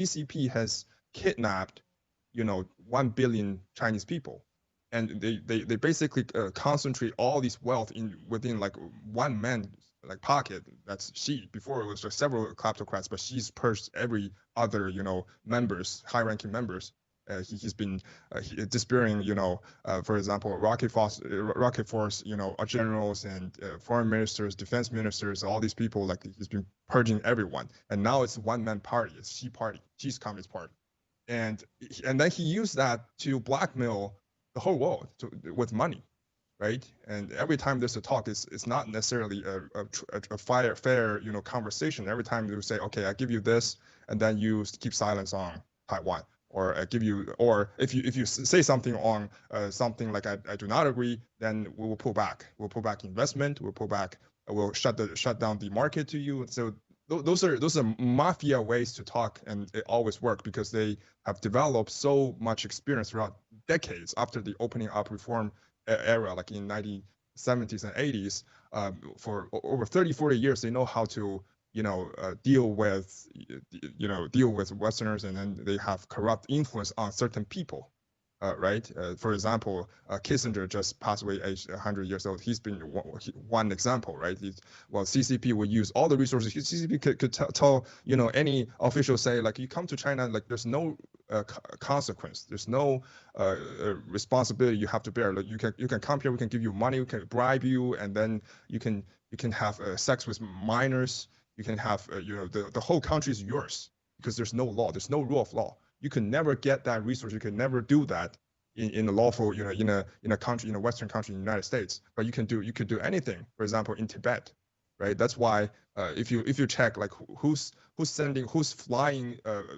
CCP has kidnapped, 1 billion Chinese people, and they basically concentrate all this wealth within like one man like pocket. That's Xi. Before it was just several kleptocrats, but Xi's purged every other members, high-ranking members. He's been disappearing, for example, rocket force, generals and foreign ministers, defense ministers, all these people. Like he's been purging everyone, and now it's one-man party. It's Xi party, Xi's Communist Party, and then he used that to blackmail the whole world with money, right? And every time there's a talk, it's not necessarily a fair conversation. Every time they say, okay, I give you this, and then you keep silence on Taiwan. Or give you, or if you say something on something like I do not agree, then we will pull back. We'll pull back investment. We'll pull back. We'll shut down the market to you. So those are mafia ways to talk, and it always work because they have developed so much experience throughout decades after the opening up reform era, like in 1970s and 80s. For over 30-40 years, they know how to deal with Westerners, and then they have corrupt influence on certain people, right? For example, Kissinger just passed away aged 100 years old. He's been one example, right? CCP will use all the resources. CCP could tell any official, say like, you come to China, like there's no consequence, there's no responsibility you have to bear. Like you can come here, we can give you money, we can bribe you, and then you can have sex with minors. You can have, the whole country is yours because there's no law, there's no rule of law. You can never get that resource. You can never do that in a lawful, in a country, in a Western country, in the United States. But you can do anything. For example, in Tibet, right? That's why if you check like who's flying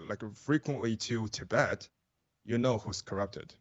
like frequently to Tibet, who's corrupted.